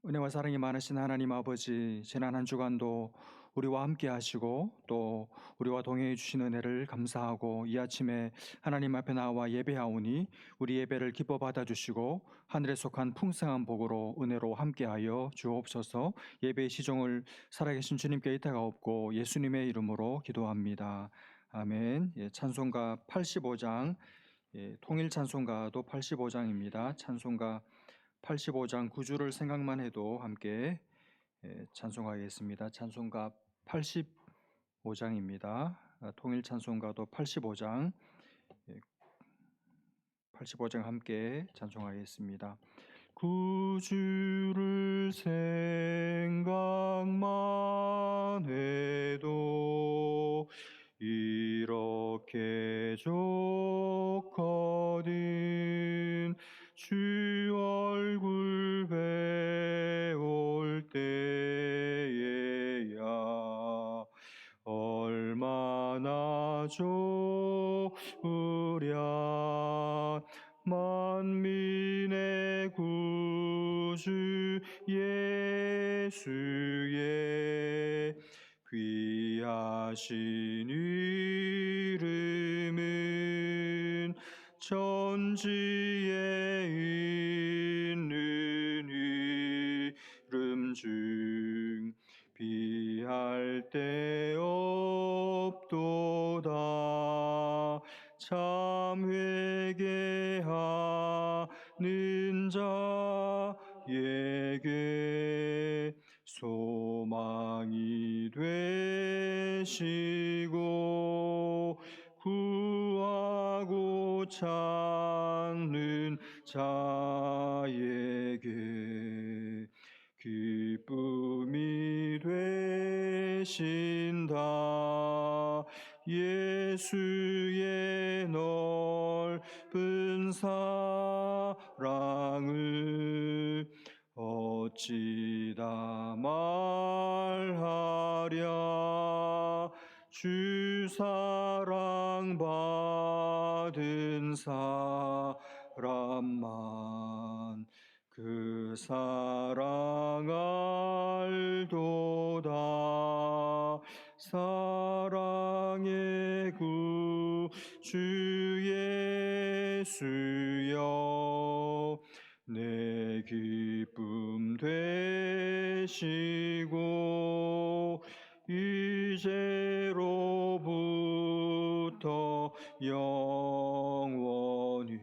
은혜와 사랑이 많으신 하나님 아버지, 지난 한 주간도 우리와 함께 하시고 또 우리와 동행해 주신 은혜를 감사하고 이 아침에 하나님 앞에 나와 예배하오니 우리 예배를 기뻐 받아주시고 하늘에 속한 풍성한 복으로 은혜로 함께하여 주옵소서. 예배의 시종을 살아계신 주님께 의탁하옵고 예수님의 이름으로 기도합니다. 아멘. 찬송가 85장, 통일 찬송가도 85장입니다. 찬송가 85장 9주를 생각만 해도 함께 찬송하겠습니다. 찬송가 85장입니다. 통일 찬송가도 85장, 85장 함께 찬송하겠습니다. 구주를 생각만 해도 이렇게 좋거든. 주 얼굴 배울 때에야 얼마나 좋으랴. 만민의 구주 예수의 귀하신 이름은 천지에 있는 이름 중 비할 데 없도다. 참 회개하는 자에게 소망이 되시고 구하고 찾는 자에게 기쁨이 되신다. 예수의 넓은 사랑을 어찌 다 말하랴. 주 사랑 받은 사람만 그 사랑 알도다. 사랑의 구주 예수여 내 기쁨 되시고 이제로부터 영원히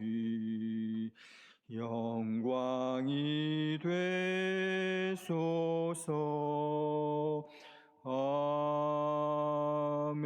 영광이 되소서. 아멘.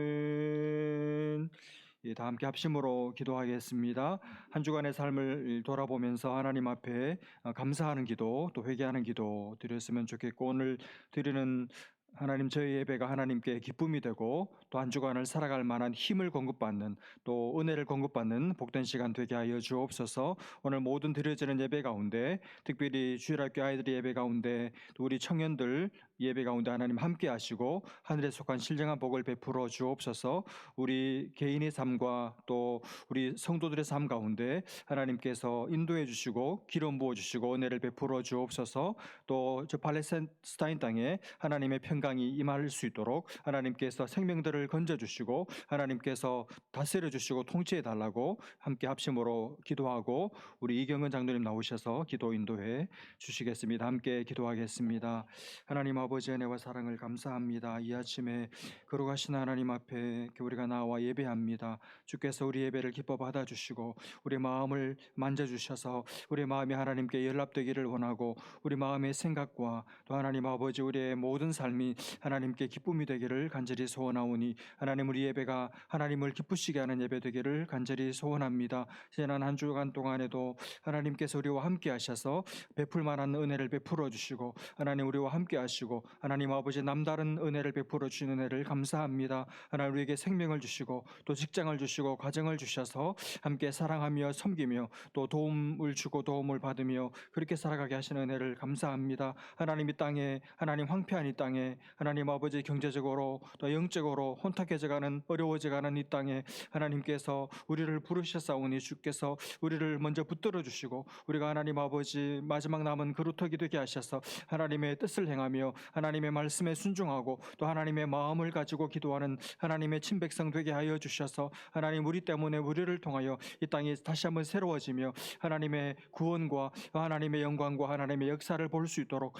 다 함께 합심으로 기도하겠습니다. 한 주간의 삶을 돌아보면서 하나님 앞에 감사하는 기도, 또 회개하는 기도 드렸으면 좋겠고, 오늘 드리는 하나님, 저희 예배가 하나님께 기쁨이 되고 또 한 주간을 살아갈 만한 힘을 공급받는, 또 은혜를 공급받는 복된 시간 되게 하여 주옵소서. 오늘 모든 드려지는 예배 가운데, 특별히 주일학교 아이들의 예배 가운데, 또 우리 청년들 예배 가운데 하나님 함께 하시고 하늘에 속한 신령한 복을 베풀어 주옵소서. 우리 개인의 삶과 또 우리 성도들의 삶 가운데 하나님께서 인도해 주시고 기름 부어 주시고 은혜를 베풀어 주옵소서. 또 저 팔레스타인 땅에 하나님의 평강이 임할 수 있도록 하나님께서 생명들을 건져 주시고 하나님께서 다스려 주시고 통치해 달라고 함께 합심으로 기도하고, 우리 이경은 장로님 나오셔서 기도 인도해 주시겠습니다. 함께 기도하겠습니다. 하나님 아버지, 은혜와 사랑을 감사합니다. 이 아침에 거룩하신 하나님 앞에 우리가 나와 예배합니다. 주께서 우리 예배를 기뻐 받아주시고 우리 마음을 만져주셔서 우리 마음이 하나님께 연락되기를 원하고, 우리 마음의 생각과 또 하나님 아버지 우리의 모든 삶이 하나님께 기쁨이 되기를 간절히 소원하오니, 하나님 우리 예배가 하나님을 기쁘시게 하는 예배 되기를 간절히 소원합니다. 지난 한 주간 동안에도 하나님께서 우리와 함께 하셔서 베풀 만한 은혜를 베풀어 주시고, 하나님 우리와 함께 하시고 하나님 아버지 남다른 은혜를 베풀어 주시는 은혜를 감사합니다. 하나님 우리에게 생명을 주시고 또 직장을 주시고 가정을 주셔서 함께 사랑하며 섬기며 또 도움을 주고 도움을 받으며 그렇게 살아가게 하시는 은혜를 감사합니다. 하나님 이 땅에, 하나님 황폐한 이 땅에 하나님 아버지 경제적으로 또 영적으로 혼탁해져가는 어려워져가는 이 땅에 하나님께서 우리를 부르셨사오니 주께서 우리를 먼저 붙들어 주시고 우리가 하나님 아버지 마지막 남은 그루터기 되게 하셔서 하나님의 뜻을 행하며 하나님의 말씀에 순종하고 또 하나님의 마음을 가지고 기도하는 하나님의 친백성 되게 하여 주셔서 하나님 우리 때문에 우리를 통하여 이 땅이 다시 한번 새로워지며 하나님의 구원과 하나님의 영광과 하나님의 역사를 볼 수 있도록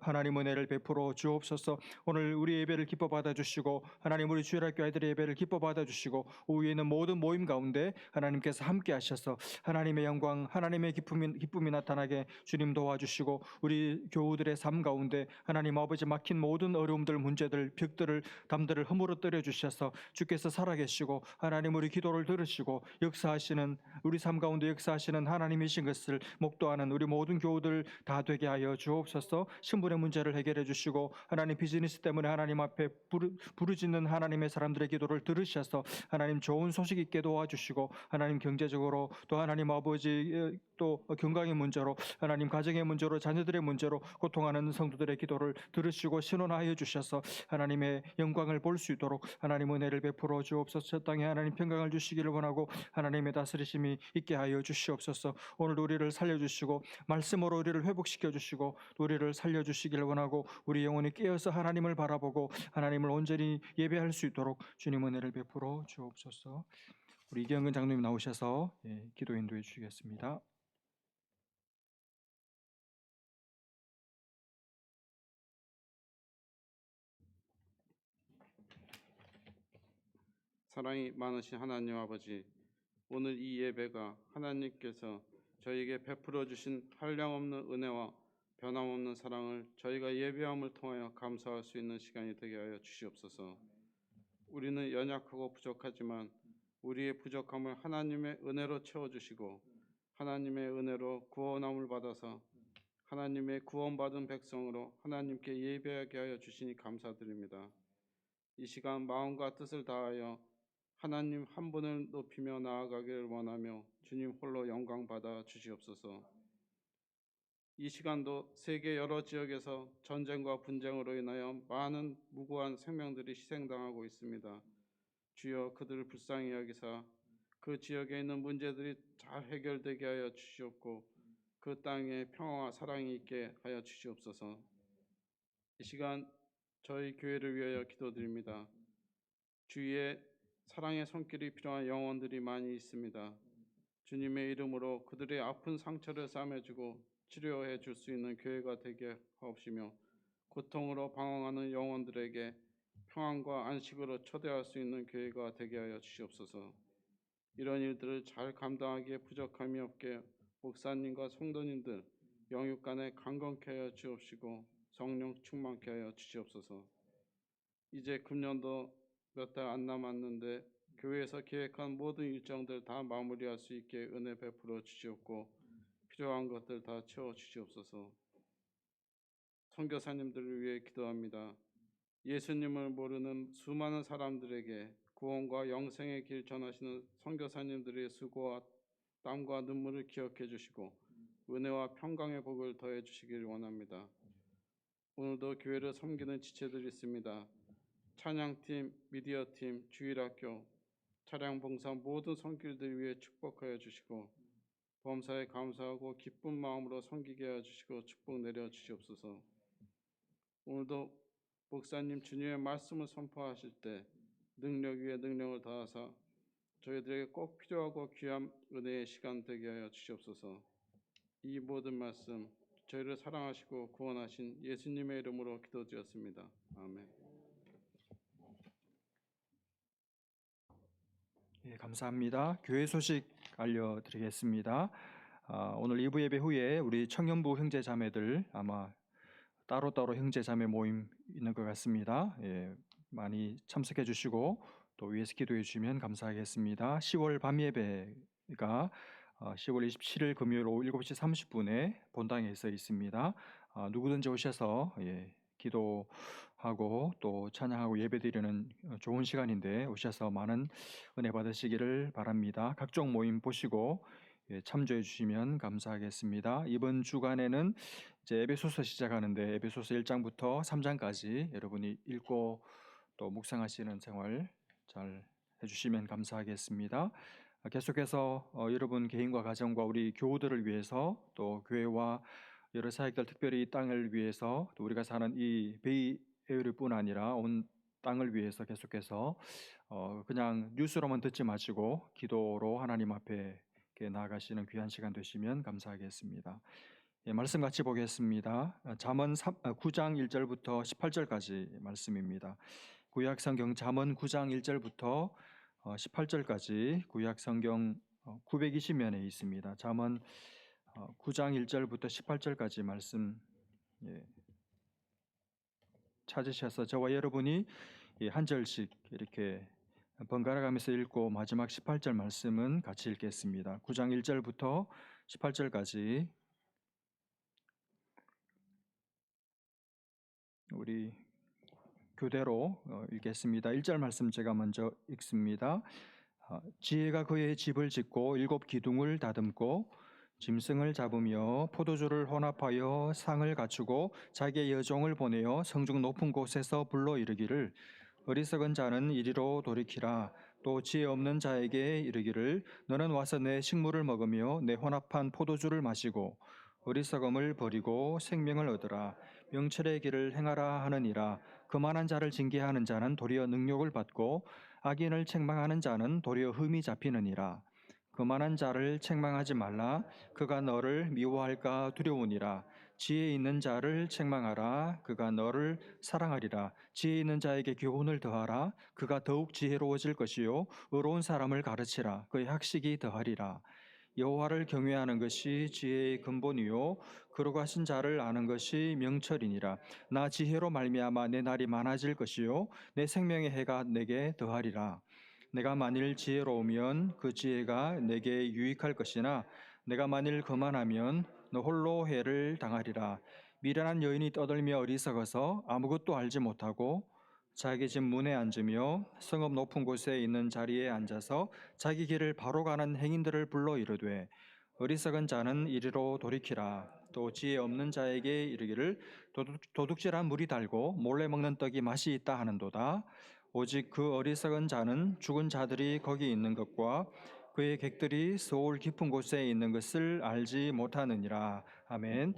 하나님 은혜를 베풀어 주옵소서. 오늘 우리 예배를 기뻐 받아주시고 하나님 우리 주일학교 아이들의 예배를 기뻐 받아주시고 오후에 있는 모든 모임 가운데 하나님께서 함께 하셔서 하나님의 영광 하나님의 기쁨이 나타나게 주님 도와주시고 우리 교우들의 삶 가운데 하나님 아버지 막힌 모든 어려움들 문제들 벽들을 담들을 허물어뜨려 주셔서 주께서 살아계시고 하나님 우리 기도를 들으시고 역사하시는 우리 삶 가운데 역사하시는 하나님이신 것을 목도하는 우리 모든 교우들 다 되게 하여 주옵소서. 신분의 문제를 해결해 주시고 하나님 비즈니스 때문에 하나님 앞에 부르짖는 하나님의 사람들의 기도를 들으셔서 하나님 좋은 소식 있게 도와주시고 하나님 경제적으로 또 하나님 아버지 또 건강의 문제로 하나님 가정의 문제로 자녀들의 문제로 고통하는 성도들의 기도를 들으시고 신원하여 주셔서 하나님의 영광을 볼 수 있도록 하나님 은혜를 베풀어 주옵소서. 저 땅에 하나님 평강을 주시기를 원하고 하나님의 다스리심이 있게 하여 주시옵소서. 오늘 우리를 살려주시고 말씀으로 우리를 회복시켜 주시고 우리를 살려주시기를 원하고 우리 영혼이 깨어서 하나님을 바라보고 하나님을 온전히 예배할 수 있도록 주님 은혜를 베풀어 주옵소서. 우리 이경근 장로님 나오셔서 기도 인도해 주시겠습니다. 사랑이 많으신 하나님 아버지, 오늘 이 예배가 하나님께서 저희에게 베풀어 주신 한량없는 은혜와 변함없는 사랑을 저희가 예배함을 통하여 감사할 수 있는 시간이 되게 하여 주시옵소서. 우리는 연약하고 부족하지만 우리의 부족함을 하나님의 은혜로 채워주시고 하나님의 은혜로 구원함을 받아서 하나님의 구원받은 백성으로 하나님께 예배하게 하여 주시니 감사드립니다. 이 시간 마음과 뜻을 다하여 하나님 한 분을 높이며 나아가기를 원하며 주님 홀로 영광 받아 주시옵소서. 이 시간도 세계 여러 지역에서 전쟁과 분쟁으로 인하여 많은 무고한 생명들이 희생당하고 있습니다. 주여 그들을 불쌍히 여기사 그 지역에 있는 문제들이 잘 해결되게 하여 주시옵고 그 땅에 평화와 사랑이 있게 하여 주시옵소서. 이 시간 저희 교회를 위하여 기도드립니다. 주위에 사랑의 손길이 필요한 영혼들이 많이 있습니다. 주님의 이름으로 그들의 아픈 상처를 싸매주고 치료해 줄 수 있는 교회가 되게 하옵시며 고통으로 방황하는 영혼들에게 평안과 안식으로 초대할 수 있는 교회가 되게 하여 주시옵소서. 이런 일들을 잘 감당하기에 부족함이 없게 목사님과 성도님들 영육간에 강건케 하여 주옵시고 성령 충만케 하여 주시옵소서. 이제 금년도 몇 달 안 남았는데 교회에서 계획한 모든 일정들 다 마무리할 수 있게 은혜 베풀어 주시옵고 필요한 것들 다 채워 주시옵소서. 선교사님들을 위해 기도합니다. 예수님을 모르는 수많은 사람들에게 구원과 영생의 길 전하시는 선교사님들의 수고와 땀과 눈물을 기억해 주시고 은혜와 평강의 복을 더해 주시길 원합니다. 오늘도 교회를 섬기는 지체들이 있습니다. 찬양팀, 미디어팀, 주일학교, 차량봉사 모든 손길들 위해 축복하여 주시고 범사에 감사하고 기쁜 마음으로 섬기게 하여 주시고 축복 내려 주시옵소서. 오늘도 목사님 주님의 말씀을 선포하실 때 능력 위에 능력을 더하사 저희들에게 꼭 필요하고 귀한 은혜의 시간 되게 하여 주시옵소서. 이 모든 말씀 저희를 사랑하시고 구원하신 예수님의 이름으로 기도드렸습니다. 아멘. 감사합니다. 교회 소식 알려드리겠습니다. 오늘 2부 예배 후에 우리 청년부 형제 자매들 아마 따로따로 형제 자매 모임 있는 것 같습니다. 많이 참석해 주시고 또 위에서 기도해 주시면 감사하겠습니다. 10월 밤 예배가 10월 27일 금요일 오후 7시 30분에 본당에서 있습니다. 누구든지 오셔서 기도하고 또 찬양하고 예배드리는 좋은 시간인데 오셔서 많은 은혜 받으시기를 바랍니다. 각종 모임 보시고 참조해 주시면 감사하겠습니다. 이번 주간에는 이제 에베소서 시작하는데 에베소서 1장부터 3장까지 여러분이 읽고 또 묵상하시는 생활 잘 해주시면 감사하겠습니다. 계속해서 여러분 개인과 가정과 우리 교우들을 위해서 또 교회와 여러 사역들 특별히 이 땅을 위해서 또 우리가 사는 이 베이에어리뿐 아니라 온 땅을 위해서 계속해서 그냥 뉴스로만 듣지 마시고 기도로 하나님 앞에 이렇게 나아가시는 귀한 시간 되시면 감사하겠습니다. 말씀 같이 보겠습니다. 잠언 9장 1절부터 18절까지 말씀입니다. 구약 성경 잠언 9장 1절부터 18절까지 구약 성경 920면에 있습니다. 잠언 9장 1절부터 18절까지 말씀 찾으셔서 저와 여러분이 한 절씩 이렇게 번갈아 가면서 읽고 마지막 18절 말씀은 같이 읽겠습니다. 9장 1절부터 18절까지 우리 교대로 읽겠습니다. 1절 말씀 제가 먼저 읽습니다. 지혜가 그의 집을 짓고 7 기둥을 다듬고 짐승을 잡으며 포도주를 혼합하여 상을 갖추고 자기의 여종을 보내어 성중 높은 곳에서 불러 이르기를 어리석은 자는 이리로 돌이키라. 또 지혜 없는 자에게 이르기를 너는 와서 내 식물을 먹으며 내 혼합한 포도주를 마시고 어리석음을 버리고 생명을 얻으라. 명철의 길을 행하라 하느니라. 그만한 자를 징계하는 자는 도리어 능욕을 받고 악인을 책망하는 자는 도리어 흠이 잡히느니라. 그만한 자를 책망하지 말라. 그가 너를 미워할까 두려우니라. 지혜 있는 자를 책망하라. 그가 너를 사랑하리라. 지혜 있는 자에게 교훈을 더하라. 그가 더욱 지혜로워질 것이요 의로운 사람을 가르치라. 그의 학식이 더하리라. 여호와를 경외하는 것이 지혜의 근본이요 그러고 하신 자를 아는 것이 명철이니라. 나 지혜로 말미암아 내 날이 많아질 것이요 내 생명의 해가 내게 더하리라. 내가 만일 지혜로우면 그 지혜가 내게 유익할 것이나 내가 만일 거만하면 너 홀로 해를 당하리라. 미련한 여인이 떠들며 어리석어서 아무것도 알지 못하고 자기 집 문에 앉으며 성읍 높은 곳에 있는 자리에 앉아서 자기 길을 바로 가는 행인들을 불러 이르되 어리석은 자는 이리로 돌이키라. 또 지혜 없는 자에게 이르기를 도둑질한 물이 달고 몰래 먹는 떡이 맛이 있다 하는도다. 오직 그 어리석은 자는 죽은 자들이 거기 있는 것과 그의 객들이 소울 깊은 곳에 있는 것을 알지 못하느니라. 아멘.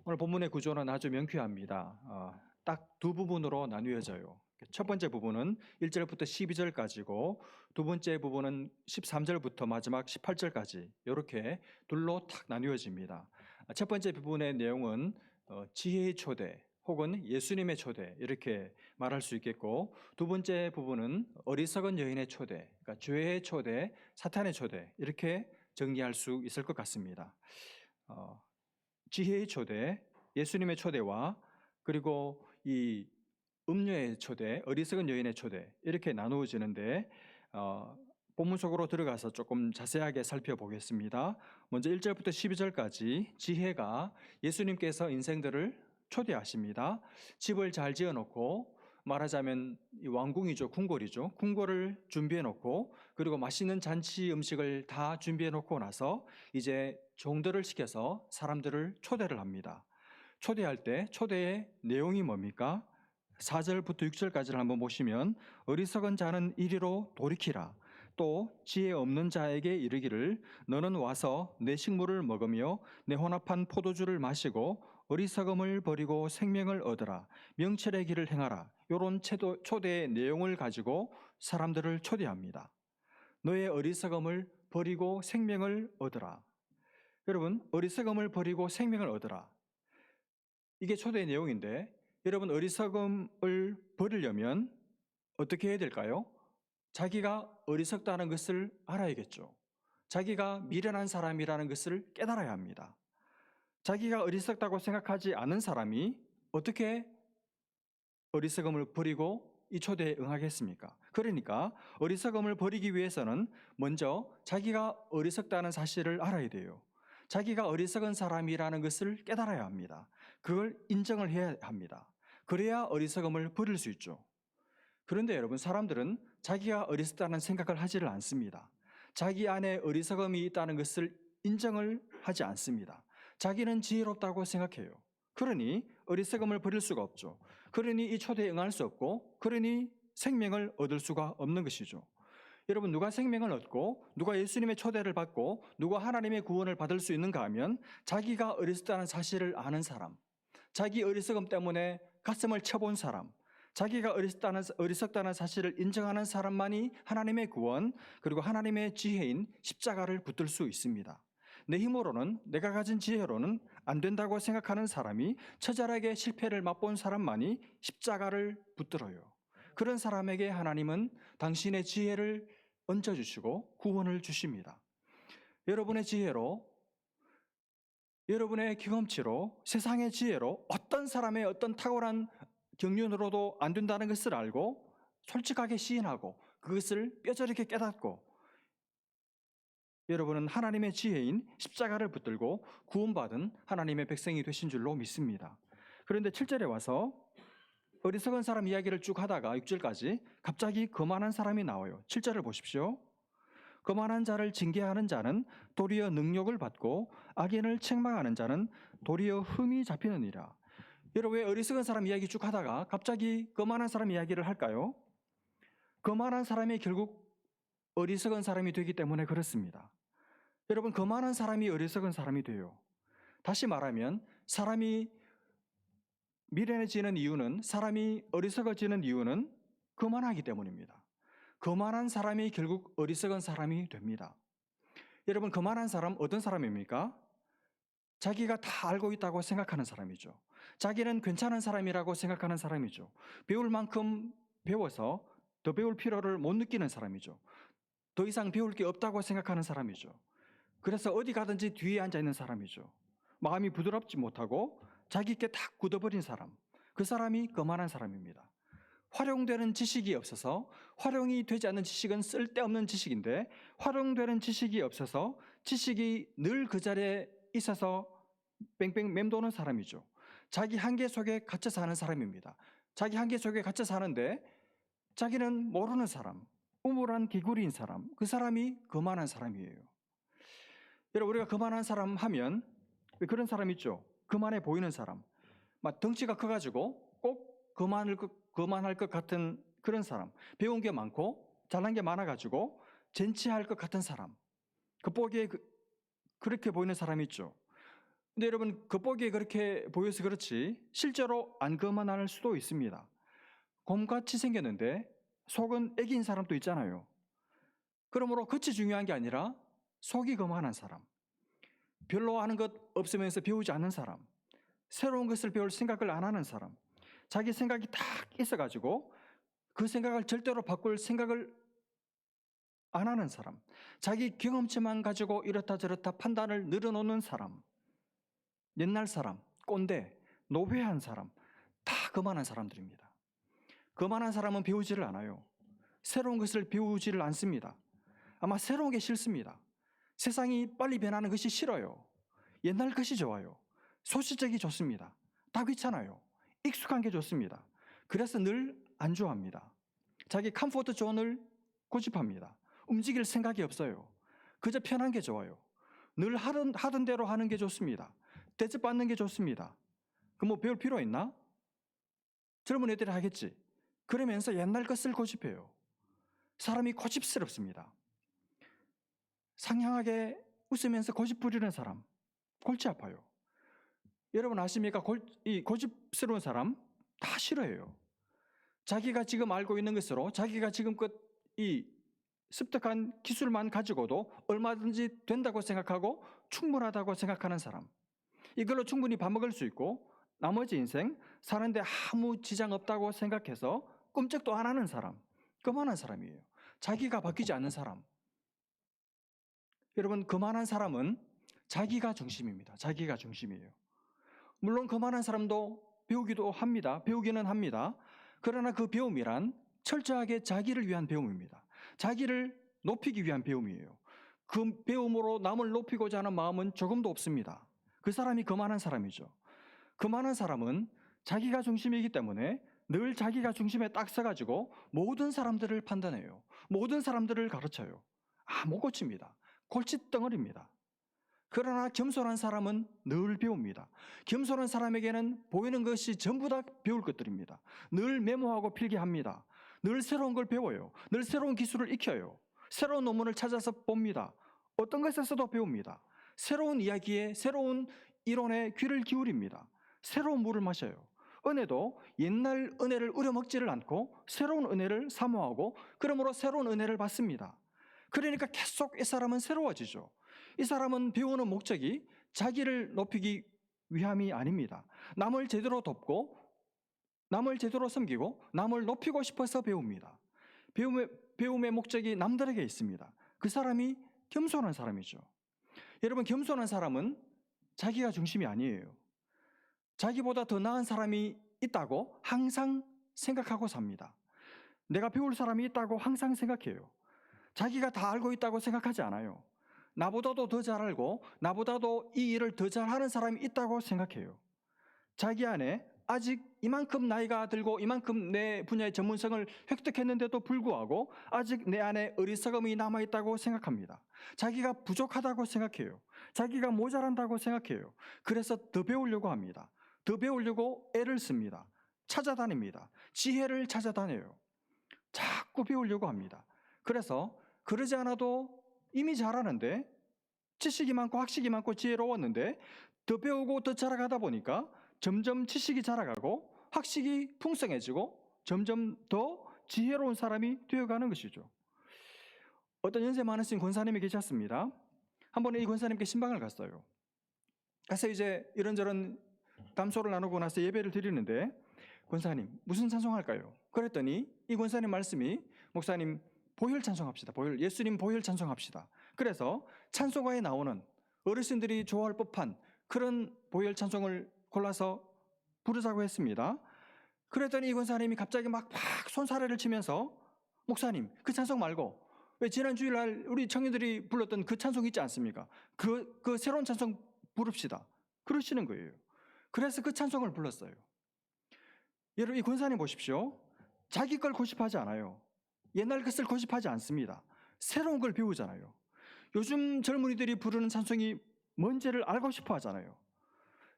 오늘 본문의 구조는 아주 명쾌합니다. 딱 두 부분으로 나뉘어져요. 첫 번째 부분은 1절부터 12절까지고 두 번째 부분은 13절부터 마지막 18절까지 이렇게 둘로 탁 나뉘어집니다. 첫 번째 부분의 내용은 지혜의 초대 혹은 예수님의 초대 이렇게 말할 수 있겠고 두 번째 부분은 어리석은 여인의 초대, 그러니까 죄의 초대, 사탄의 초대 이렇게 정리할 수 있을 것 같습니다. 지혜의 초대, 예수님의 초대와 그리고 이 음녀의 초대, 어리석은 여인의 초대 이렇게 나누어지는데 본문 속으로 들어가서 조금 자세하게 살펴보겠습니다. 먼저 1절부터 12절까지 지혜가 예수님께서 인생들을 초대하십니다. 집을 잘 지어놓고 말하자면 왕궁이죠, 궁궐이죠. 궁궐을 준비해놓고 그리고 맛있는 잔치 음식을 다 준비해놓고 나서 이제 종들을 시켜서 사람들을 초대를 합니다. 초대할 때 초대의 내용이 뭡니까? 4절부터 6절까지를 한번 보시면 어리석은 자는 이리로 돌이키라. 또 지혜 없는 자에게 이르기를 너는 와서 내 식물을 먹으며 내 혼합한 포도주를 마시고 어리석음을 버리고 생명을 얻으라. 명철의 길을 행하라. 이런 초대의 내용을 가지고 사람들을 초대합니다. 너의 어리석음을 버리고 생명을 얻으라. 여러분, 어리석음을 버리고 생명을 얻으라. 이게 초대의 내용인데 여러분 어리석음을 버리려면 어떻게 해야 될까요? 자기가 어리석다는 것을 알아야겠죠. 자기가 미련한 사람이라는 것을 깨달아야 합니다. 자기가 어리석다고 생각하지 않은 사람이 어떻게 어리석음을 버리고 이 초대에 응하겠습니까? 그러니까 어리석음을 버리기 위해서는 먼저 자기가 어리석다는 사실을 알아야 돼요. 자기가 어리석은 사람이라는 것을 깨달아야 합니다. 그걸 인정을 해야 합니다. 그래야 어리석음을 버릴 수 있죠. 그런데 여러분 사람들은 자기가 어리석다는 생각을 하지를 않습니다. 자기 안에 어리석음이 있다는 것을 인정을 하지 않습니다. 자기는 지혜롭다고 생각해요. 그러니 어리석음을 버릴 수가 없죠. 그러니 이 초대에 응할 수 없고, 그러니 생명을 얻을 수가 없는 것이죠. 여러분, 누가 생명을 얻고 누가 예수님의 초대를 받고 누가 하나님의 구원을 받을 수 있는가 하면 자기가 어리석다는 사실을 아는 사람, 자기 어리석음 때문에 가슴을 쳐본 사람, 자기가 어리석다는 사실을 인정하는 사람만이 하나님의 구원 그리고 하나님의 지혜인 십자가를 붙들 수 있습니다. 내 힘으로는, 내가 가진 지혜로는 안 된다고 생각하는 사람이, 처절하게 실패를 맛본 사람만이 십자가를 붙들어요. 그런 사람에게 하나님은 당신의 지혜를 얹어주시고 구원을 주십니다. 여러분의 지혜로, 여러분의 경험치로, 세상의 지혜로 어떤 사람의 어떤 탁월한 경륜으로도 안 된다는 것을 알고 솔직하게 시인하고 그것을 뼈저리게 깨닫고 여러분은 하나님의 지혜인 십자가를 붙들고 구원받은 하나님의 백성이 되신 줄로 믿습니다. 그런데 7절에 와서 어리석은 사람 이야기를 쭉 하다가 6절까지 갑자기 거만한 사람이 나와요. 7절을 보십시오. 거만한 자를 징계하는 자는 도리어 능욕을 받고 악인을 책망하는 자는 도리어 흠이 잡히느니라. 여러분, 왜 어리석은 사람 이야기 쭉 하다가 갑자기 거만한 사람 이야기를 할까요? 거만한 사람이 결국 어리석은 사람이 되기 때문에 그렇습니다. 여러분, 거만한 사람이 어리석은 사람이 돼요. 다시 말하면 사람이 미련해지는 이유는, 사람이 어리석어지는 이유는 거만하기 때문입니다. 거만한 사람이 결국 어리석은 사람이 됩니다. 여러분, 거만한 사람 어떤 사람입니까? 자기가 다 알고 있다고 생각하는 사람이죠. 자기는 괜찮은 사람이라고 생각하는 사람이죠. 배울 만큼 배워서 더 배울 필요를 못 느끼는 사람이죠. 더 이상 배울 게 없다고 생각하는 사람이죠. 그래서 어디 가든지 뒤에 앉아 있는 사람이죠. 마음이 부드럽지 못하고 자기 있게 탁 굳어버린 사람, 그 사람이 거만한 사람입니다. 활용되는 지식이 없어서, 활용이 되지 않는 지식은 쓸데없는 지식인데 활용되는 지식이 없어서 지식이 늘 그 자리에 있어서 뺑뺑 맴도는 사람이죠. 자기 한계 속에 갇혀 사는 사람입니다. 자기 한계 속에 갇혀 사는데 자기는 모르는 사람, 우물한 개구리인 사람, 그 사람이 거만한 사람이에요. 여러분, 우리가 거만한 사람 하면 그런 사람 있죠. 거만해 보이는 사람, 막 덩치가 커가지고 꼭 거만할 것 같은 그런 사람, 배운 게 많고 잘난 게 많아가지고 젠치할 것 같은 사람, 겉보기에 그렇게 보이는 사람이 있죠. 근데 여러분, 겉보기에 그렇게 보여서 그렇지 실제로 안 거만할 수도 있습니다. 곰같이 생겼는데 속은 애기인 사람도 있잖아요. 그러므로 겉이 중요한 게 아니라 속이 거만한 사람, 별로 아는 것 없으면서 배우지 않는 사람, 새로운 것을 배울 생각을 안 하는 사람, 자기 생각이 딱 있어가지고 그 생각을 절대로 바꿀 생각을 안 하는 사람, 자기 경험치만 가지고 이렇다 저렇다 판단을 늘어놓는 사람, 옛날 사람, 꼰대, 노회한 사람, 다 거만한 사람들입니다. 거만한 사람은 배우지를 않아요. 새로운 것을 배우지를 않습니다. 아마 새로운 게 싫습니다. 세상이 빨리 변하는 것이 싫어요. 옛날 것이 좋아요. 소시적이 좋습니다. 다 귀찮아요. 익숙한 게 좋습니다. 그래서 늘 안 좋아합니다. 자기 컴포트 존을 고집합니다. 움직일 생각이 없어요. 그저 편한 게 좋아요. 늘 하던 대로 하는 게 좋습니다. 대접받는 게 좋습니다. 그럼 뭐 배울 필요 있나? 젊은 애들이 하겠지. 그러면서 옛날 것을 고집해요. 사람이 고집스럽습니다. 상냥하게 웃으면서 고집 부리는 사람, 골치 아파요. 여러분 아십니까? 이 고집스러운 사람 다 싫어해요. 자기가 지금 알고 있는 것으로, 자기가 지금껏 이 습득한 기술만 가지고도 얼마든지 된다고 생각하고 충분하다고 생각하는 사람, 이걸로 충분히 밥 먹을 수 있고 나머지 인생 사는데 아무 지장 없다고 생각해서 꼼짝도 안 하는 사람, 거만한 사람이에요. 자기가 바뀌지 않는 사람. 여러분, 거만한 사람은 자기가 중심입니다. 자기가 중심이에요. 물론 거만한 사람도 배우기도 합니다. 배우기는 합니다. 그러나 그 배움이란 철저하게 자기를 위한 배움입니다. 자기를 높이기 위한 배움이에요. 그 배움으로 남을 높이고자 하는 마음은 조금도 없습니다. 그 사람이 거만한 사람이죠. 거만한 사람은 자기가 중심이기 때문에 늘 자기가 중심에 딱 서가지고 모든 사람들을 판단해요. 모든 사람들을 가르쳐요. 못 고칩니다. 골칫덩어리입니다. 그러나 겸손한 사람은 늘 배웁니다. 겸손한 사람에게는 보이는 것이 전부 다 배울 것들입니다. 늘 메모하고 필기합니다. 늘 새로운 걸 배워요. 늘 새로운 기술을 익혀요. 새로운 논문을 찾아서 봅니다. 어떤 것에서도 배웁니다. 새로운 이야기에, 새로운 이론에 귀를 기울입니다. 새로운 물을 마셔요. 은혜도 옛날 은혜를 우려먹지를 않고 새로운 은혜를 사모하고 그러므로 새로운 은혜를 받습니다. 그러니까 계속 이 사람은 새로워지죠. 이 사람은 배우는 목적이 자기를 높이기 위함이 아닙니다. 남을 제대로 돕고 남을 제대로 섬기고 남을 높이고 싶어서 배웁니다. 배움의 목적이 남들에게 있습니다. 그 사람이 겸손한 사람이죠. 여러분, 겸손한 사람은 자기가 중심이 아니에요. 자기보다 더 나은 사람이 있다고 항상 생각하고 삽니다. 내가 배울 사람이 있다고 항상 생각해요. 자기가 다 알고 있다고 생각하지 않아요. 나보다도 더 잘 알고 나보다도 이 일을 더 잘하는 사람이 있다고 생각해요. 자기 안에 아직 이만큼 나이가 들고 이만큼 내 분야의 전문성을 획득했는데도 불구하고 아직 내 안에 어리석음이 남아있다고 생각합니다. 자기가 부족하다고 생각해요. 자기가 모자란다고 생각해요. 그래서 더 배우려고 합니다. 더 배우려고 애를 씁니다. 찾아다닙니다. 지혜를 찾아다녀요. 자꾸 배우려고 합니다. 그래서 그러지 않아도 이미 잘하는데, 지식이 많고 학식이 많고 지혜로웠는데 더 배우고 더 자라가다 보니까 점점 지식이 자라가고 학식이 풍성해지고 점점 더 지혜로운 사람이 되어가는 것이죠. 어떤 연세 많으신 권사님이 계셨습니다. 한 번에 이 권사님께 신방을 갔어요. 가서 이제 이런저런 담소를 나누고 나서 예배를 드리는데, 권사님 무슨 찬송할까요? 그랬더니 이 권사님 말씀이, 목사님 보혈 찬송합시다. 보혈, 예수님 보혈 찬송합시다. 그래서 찬송가에 나오는 어르신들이 좋아할 법한 그런 보혈 찬송을 골라서 부르자고 했습니다. 그랬더니 이 권사님이 갑자기 막 손사래를 치면서, 목사님 그 찬송 말고 왜 지난 주일날 우리 청년들이 불렀던 그 찬송 있지 않습니까? 그 새로운 찬송 부릅시다. 그러시는 거예요. 그래서 그 찬송을 불렀어요. 여러분, 이 권사님 보십시오. 자기 걸 고집하지 않아요. 옛날 것을 고집하지 않습니다. 새로운 걸 배우잖아요. 요즘 젊은이들이 부르는 찬송이 뭔지를 알고 싶어 하잖아요.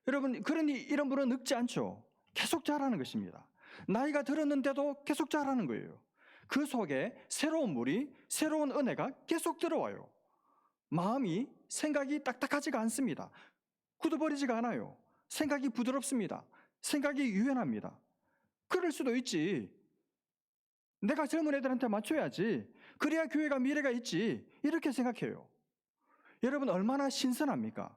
여러분, 그러니 이런 분은 늙지 않죠. 계속 자라는 것입니다. 나이가 들었는데도 계속 자라는 거예요. 그 속에 새로운 물이, 새로운 은혜가 계속 들어와요. 마음이, 생각이 딱딱하지가 않습니다. 굳어버리지가 않아요. 생각이 부드럽습니다. 생각이 유연합니다. 그럴 수도 있지. 내가 젊은 애들한테 맞춰야지. 그래야 교회가 미래가 있지. 이렇게 생각해요. 여러분, 얼마나 신선합니까?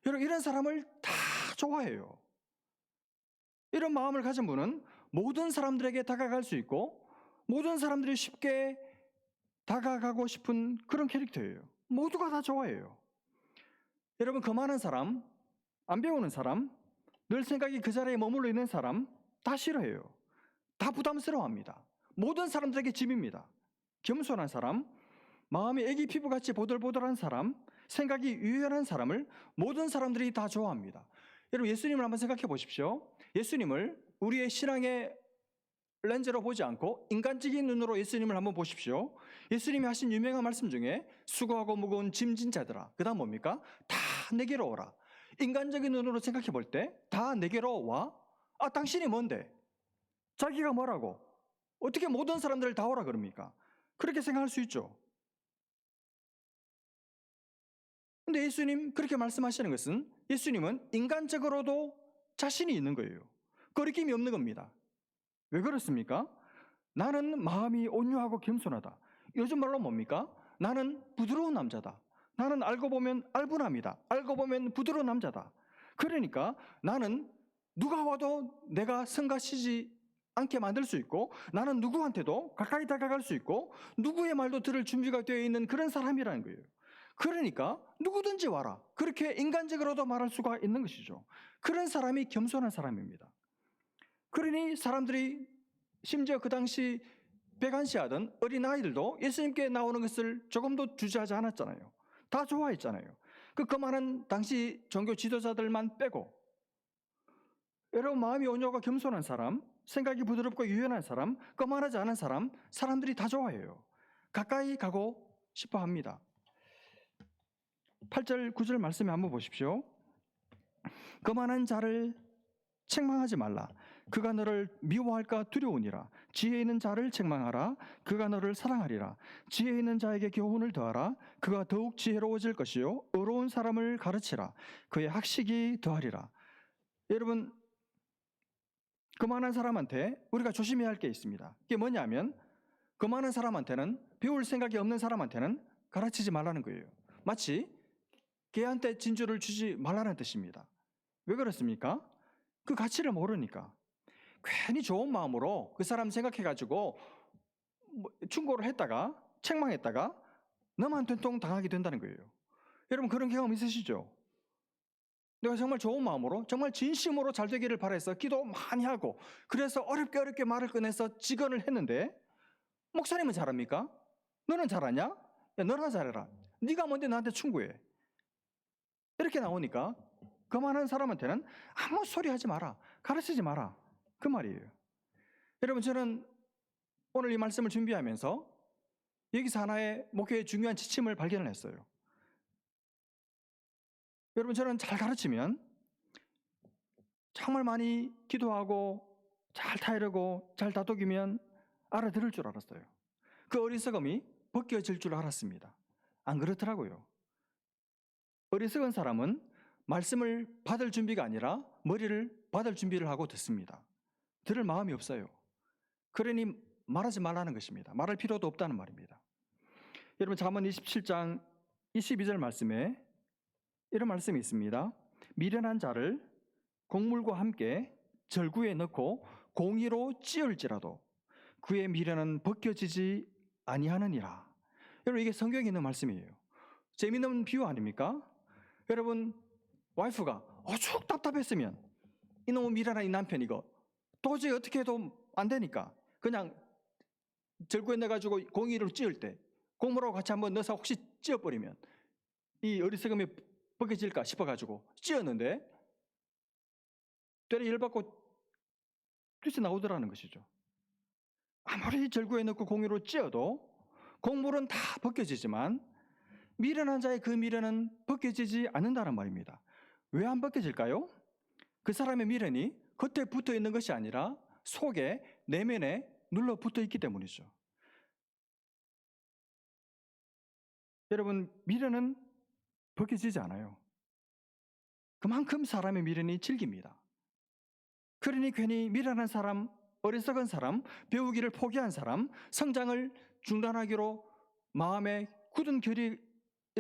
여러분, 이런 사람을 다 좋아해요. 이런 마음을 가진 분은 모든 사람들에게 다가갈 수 있고 모든 사람들이 쉽게 다가가고 싶은 그런 캐릭터예요. 모두가 다 좋아해요. 여러분, 그 많은 사람, 안 배우는 사람, 늘 생각이 그 자리에 머물러 있는 사람 다 싫어해요. 다 부담스러워합니다. 모든 사람들에게 짐입니다. 겸손한 사람, 마음이 애기 피부같이 보들보들한 사람, 생각이 유연한 사람을 모든 사람들이 다 좋아합니다. 여러분, 예수님을 한번 생각해 보십시오. 예수님을 우리의 신앙의 렌즈로 보지 않고 인간적인 눈으로 예수님을 한번 보십시오. 예수님이 하신 유명한 말씀 중에 수고하고 무거운 짐진 자들아, 그 다음 뭡니까? 다 내게로 오라. 인간적인 눈으로 생각해 볼 때 다 내게로 와? 아, 당신이 뭔데? 자기가 뭐라고? 어떻게 모든 사람들을 다 오라 그럽니까? 그렇게 생각할 수 있죠. 근데 예수님 그렇게 말씀하시는 것은, 예수님은 인간적으로도 자신이 있는 거예요. 거리낌이 없는 겁니다. 왜 그렇습니까? 나는 마음이 온유하고 겸손하다. 요즘 말로 뭡니까? 나는 부드러운 남자다. 나는 알고 보면 알부남이다. 알고 보면 부드러운 남자다. 그러니까 나는 누가 와도 내가 성가시지 않게 만들 수 있고, 나는 누구한테도 가까이 다가갈 수 있고 누구의 말도 들을 준비가 되어 있는 그런 사람이라는 거예요. 그러니까 누구든지 와라, 그렇게 인간적으로도 말할 수가 있는 것이죠. 그런 사람이 겸손한 사람입니다. 그러니 사람들이, 심지어 그 당시 백안시하던 어린아이들도 예수님께 나오는 것을 조금도 주저하지 않았잖아요. 다 좋아했잖아요. 그 많은 당시 종교 지도자들만 빼고. 여러분, 마음이 온유하고 겸손한 사람, 생각이 부드럽고 유연한 사람, 거만하지 않은 사람, 사람들이 다 좋아해요. 가까이 가고 싶어 합니다. 8절 9절 말씀에 한번 보십시오. 거만한 자를 책망하지 말라. 그가 너를 미워할까 두려우니라. 지혜 있는 자를 책망하라. 그가 너를 사랑하리라. 지혜 있는 자에게 교훈을 더하라. 그가 더욱 지혜로워질 것이요 의로운 사람을 가르치라. 그의 학식이 더하리라. 여러분, 거만한 사람한테 우리가 조심해야 할 게 있습니다. 이게 뭐냐면 거만한 사람한테는, 배울 생각이 없는 사람한테는 가르치지 말라는 거예요. 마치 개한테 진주를 주지 말라는 뜻입니다. 왜 그렇습니까? 그 가치를 모르니까. 괜히 좋은 마음으로 그 사람 생각해가지고 충고를 했다가 책망했다가 너만 된통 당하게 된다는 거예요. 여러분, 그런 경험 있으시죠? 내가 정말 좋은 마음으로, 정말 진심으로 잘 되기를 바라서 기도 많이 하고, 그래서 어렵게 말을 꺼내서 직언을 했는데 목사님은 잘합니까? 너는 잘하냐? 야, 너나 잘해라. 네가 뭔데 나한테 충고해. 이렇게 나오니까 그만한 사람한테는 아무 소리 하지 마라, 가르치지 마라, 그 말이에요. 여러분, 저는 오늘 이 말씀을 준비하면서 여기서 하나의 목회의 중요한 지침을 발견을 했어요. 여러분, 저는 잘 가르치면 정말 많이 기도하고 잘 타이르고 잘 다독이면 알아들을 줄 알았어요. 그 어리석음이 벗겨질 줄 알았습니다. 안 그렇더라고요. 어리석은 사람은 말씀을 받을 준비가 아니라 머리를 받을 준비를 하고 듣습니다. 들을 마음이 없어요. 그러니 말하지 말라는 것입니다. 말할 필요도 없다는 말입니다. 여러분, 잠언 27장 22절 말씀에 이런 말씀이 있습니다. 미련한 자를 곡물과 함께 절구에 넣고 공의로 찌을지라도 그의 미련은 벗겨지지 아니하느니라. 여러분, 이게 성경에 있는 말씀이에요. 재미있는 비유 아닙니까? 여러분, 와이프가 오죽 답답했으면 이놈의 미련한 이 남편 이거 도저히 어떻게 해도 안 되니까 그냥 절구에 넣어가지고 공의로 찌을 때 곡물하고 같이 한번 넣어서 혹시 찌어버리면 이 어리석음이 벗겨질까 싶어가지고 찌었는데 되레 열받고 뛰쳐나오더라는 것이죠. 아무리 절구에 넣고 공의로 찌어도 곡물은 다 벗겨지지만 미련한 자의 그 미련은 벗겨지지 않는다는 말입니다. 왜 안 벗겨질까요? 그 사람의 미련이 겉에 붙어 있는 것이 아니라 속에, 내면에 눌러 붙어 있기 때문이죠. 여러분, 미련은 벗겨지지 않아요. 그만큼 사람의 미련이 질깁니다. 그러니 괜히 미련한 사람, 어리석은 사람, 배우기를 포기한 사람, 성장을 중단하기로 마음에 굳은 결의를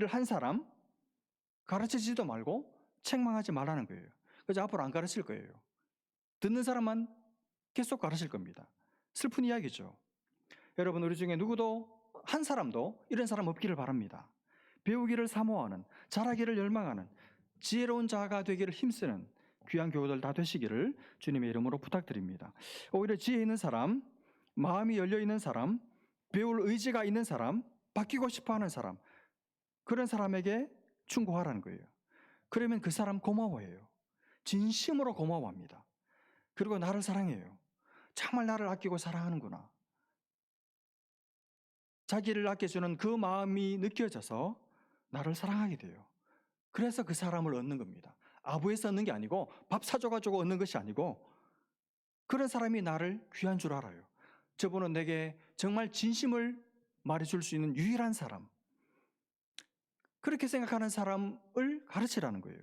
한 사람 가르치지도 말고 책망하지 말라는 거예요. 그래서 앞으로 안 가르칠 거예요. 듣는 사람만 계속 가르칠 겁니다. 슬픈 이야기죠. 여러분, 우리 중에 누구도 한 사람도 이런 사람 없기를 바랍니다. 배우기를 사모하는, 잘하기를 열망하는, 지혜로운 자가 되기를 힘쓰는 귀한 교우들 다 되시기를 주님의 이름으로 부탁드립니다. 오히려 지혜 있는 사람, 마음이 열려있는 사람, 배울 의지가 있는 사람, 바뀌고 싶어하는 사람, 그런 사람에게 충고하라는 거예요. 그러면 그 사람 고마워해요. 진심으로 고마워합니다. 그리고 나를 사랑해요. 정말 나를 아끼고 사랑하는구나. 자기를 아껴주는 그 마음이 느껴져서 나를 사랑하게 돼요. 그래서 그 사람을 얻는 겁니다. 아부에서 얻는 게 아니고 밥 사줘가지고 얻는 것이 아니고 그런 사람이 나를 귀한 줄 알아요. 저분은 내게 정말 진심을 말해줄 수 있는 유일한 사람. 그렇게 생각하는 사람을 가르치라는 거예요.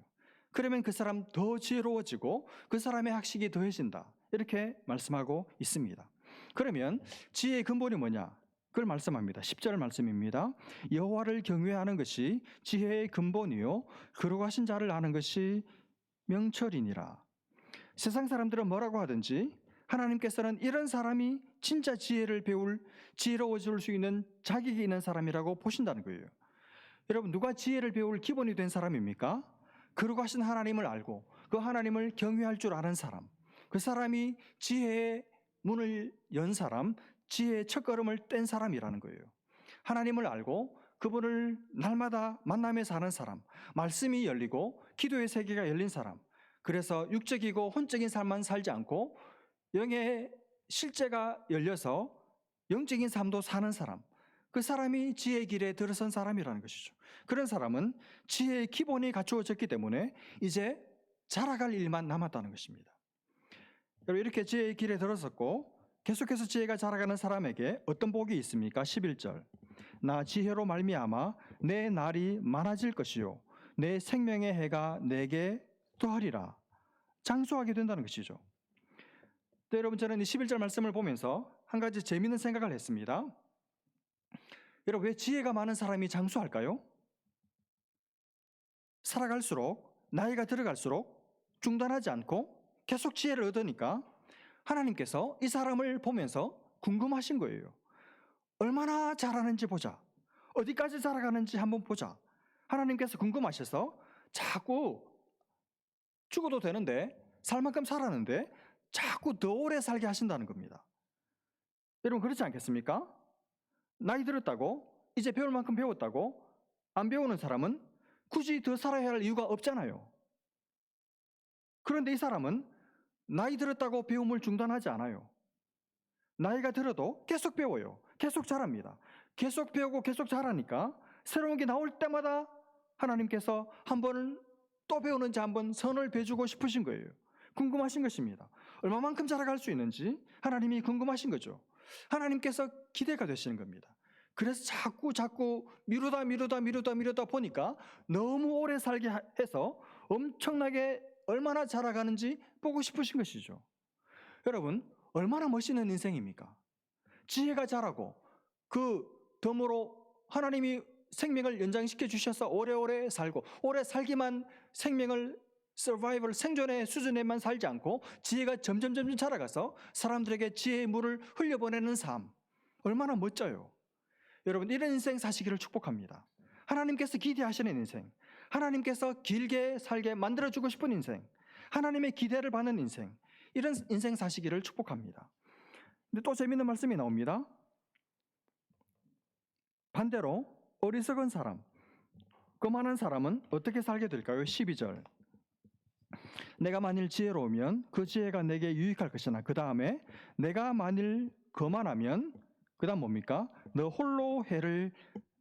그러면 그 사람 더 지혜로워지고 그 사람의 학식이 더해진다. 이렇게 말씀하고 있습니다. 그러면 지혜의 근본이 뭐냐? 그걸 말씀합니다. 10절 말씀입니다. 여호와를 경외하는 것이 지혜의 근본이요 거룩하신 자를 아는 것이 명철이니라. 세상 사람들은 뭐라고 하든지 하나님께서는 이런 사람이 진짜 지혜를 배울, 지혜로워질 수 있는 자격이 있는 사람이라고 보신다는 거예요. 여러분, 누가 지혜를 배울 기본이 된 사람입니까? 거룩하신 하나님을 알고 그 하나님을 경외할 줄 아는 사람, 그 사람이 지혜의 문을 연 사람, 지혜의 첫걸음을 뗀 사람이라는 거예요. 하나님을 알고 그분을 날마다 만나며 사는 사람, 말씀이 열리고 기도의 세계가 열린 사람, 그래서 육적이고 혼적인 삶만 살지 않고 영의 실제가 열려서 영적인 삶도 사는 사람, 그 사람이 지혜의 길에 들어선 사람이라는 것이죠. 그런 사람은 지혜의 기본이 갖추어졌기 때문에 이제 자라갈 일만 남았다는 것입니다. 여러분, 이렇게 지혜의 길에 들어섰고 계속해서 지혜가 자라가는 사람에게 어떤 복이 있습니까? 11절. 나 지혜로 말미암아 내 날이 많아질 것이요 내 생명의 해가 내게 더하리라. 장수하게 된다는 것이죠. 네, 여러분, 저는 이 11절 말씀을 보면서 한 가지 재미있는 생각을 했습니다. 여러분, 왜 지혜가 많은 사람이 장수할까요? 살아갈수록, 나이가 들어갈수록 중단하지 않고 계속 지혜를 얻으니까 하나님께서 이 사람을 보면서 궁금하신 거예요. 얼마나 잘하는지 보자. 어디까지 살아가는지 한번 보자. 하나님께서 궁금하셔서 자꾸 죽어도 되는데, 살 만큼 살았는데 자꾸 더 오래 살게 하신다는 겁니다. 여러분, 그렇지 않겠습니까? 나이 들었다고, 이제 배울 만큼 배웠다고 안 배우는 사람은 굳이 더 살아야 할 이유가 없잖아요. 그런데 이 사람은 나이 들었다고 배움을 중단하지 않아요. 나이가 들어도 계속 배워요. 계속 자랍니다. 계속 배우고 계속 자라니까 새로운 게 나올 때마다 하나님께서 한 번은 또 배우는지 한번 선을 베주고 싶으신 거예요. 궁금하신 것입니다. 얼마만큼 자라갈 수 있는지 하나님이 궁금하신 거죠. 하나님께서 기대가 되시는 겁니다. 그래서 자꾸 미루다 보니까 너무 오래 살게 해서 엄청나게 얼마나 자라가는지 보고 싶으신 것이죠. 여러분, 얼마나 멋있는 인생입니까? 지혜가 자라고 그 덤으로 하나님이 생명을 연장시켜 주셔서 오래오래 살고, 오래 살기만 생명을 서바이벌 생존의 수준에만 살지 않고 지혜가 점점 자라가서 사람들에게 지혜의 물을 흘려보내는 삶, 얼마나 멋져요. 여러분, 이런 인생 사시기를 축복합니다. 하나님께서 기대하시는 인생, 하나님께서 길게 살게 만들어주고 싶은 인생, 하나님의 기대를 받는 인생, 이런 인생 사시기를 축복합니다. 근데 또 재미있는 말씀이 나옵니다. 반대로 어리석은 사람, 거만한 사람은 어떻게 살게 될까요? 12절. 내가 만일 지혜로우면 그 지혜가 내게 유익할 것이나, 그 다음에 내가 만일 거만하면, 그 다음 뭡니까? 너 홀로 해를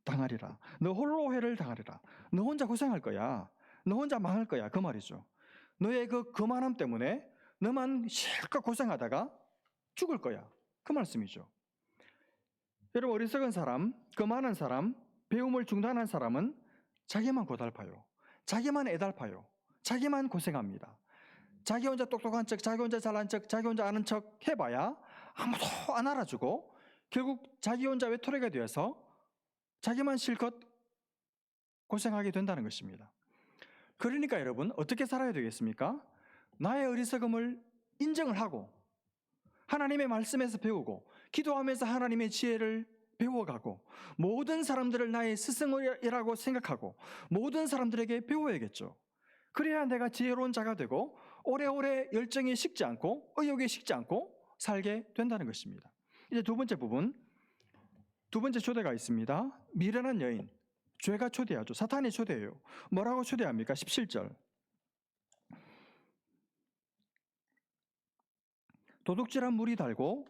당하리라. 너 홀로 해를 당하리라. 너 혼자 고생할 거야. 너 혼자 망할 거야. 그 말이죠. 너의 그 거만함 때문에 너만 실컷 고생하다가 죽을 거야. 그 말씀이죠. 여러분, 어리석은 사람, 거만한 사람, 배움을 중단한 사람은 자기만 고달파요. 자기만 애달파요. 자기만 고생합니다. 자기 혼자 똑똑한 척, 자기 혼자 잘난 척, 자기 혼자 아는 척 해봐야 아무도 안 알아주고 결국 자기 혼자 외톨이가 되어서 자기만 실컷 고생하게 된다는 것입니다. 그러니까 여러분, 어떻게 살아야 되겠습니까? 나의 어리석음을 인정을 하고 하나님의 말씀에서 배우고 기도하면서 하나님의 지혜를 배워가고 모든 사람들을 나의 스승이라고 생각하고 모든 사람들에게 배워야겠죠. 그래야 내가 지혜로운 자가 되고 오래오래 열정이 식지 않고 의욕이 식지 않고 살게 된다는 것입니다. 이제 두 번째 부분, 두 번째 초대가 있습니다. 미련한 여인, 죄가 초대하죠. 사탄이 초대해요. 뭐라고 초대합니까? 17절. 도둑질한 물이 달고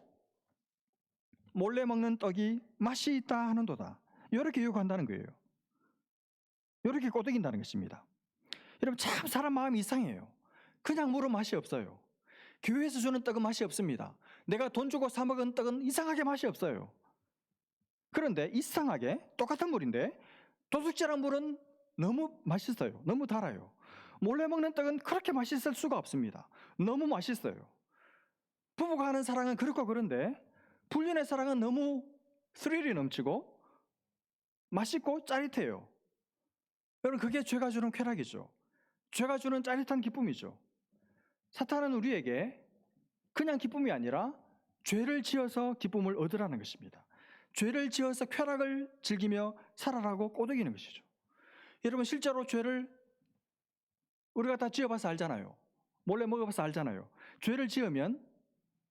몰래 먹는 떡이 맛이 있다 하는도다. 이렇게 유혹한다는 거예요. 이렇게 꼬드긴다는 것입니다. 여러분, 참 사람 마음이 이상해요. 그냥 물은 맛이 없어요. 교회에서 주는 떡은 맛이 없습니다. 내가 돈 주고 사 먹은 떡은 이상하게 맛이 없어요. 그런데 이상하게 똑같은 물인데 도둑질한 물은 너무 맛있어요. 너무 달아요. 몰래 먹는 떡은 그렇게 맛있을 수가 없습니다. 너무 맛있어요. 부부가 하는 사랑은 그렇고 그런데 불륜의 사랑은 너무 스릴이 넘치고 맛있고 짜릿해요. 여러분, 그게 죄가 주는 쾌락이죠. 죄가 주는 짜릿한 기쁨이죠. 사탄은 우리에게 그냥 기쁨이 아니라 죄를 지어서 기쁨을 얻으라는 것입니다. 죄를 지어서 쾌락을 즐기며 살아라고 꼬드기는 것이죠. 여러분, 실제로 죄를 우리가 다 지어봐서 알잖아요. 몰래 먹어봐서 알잖아요. 죄를 지으면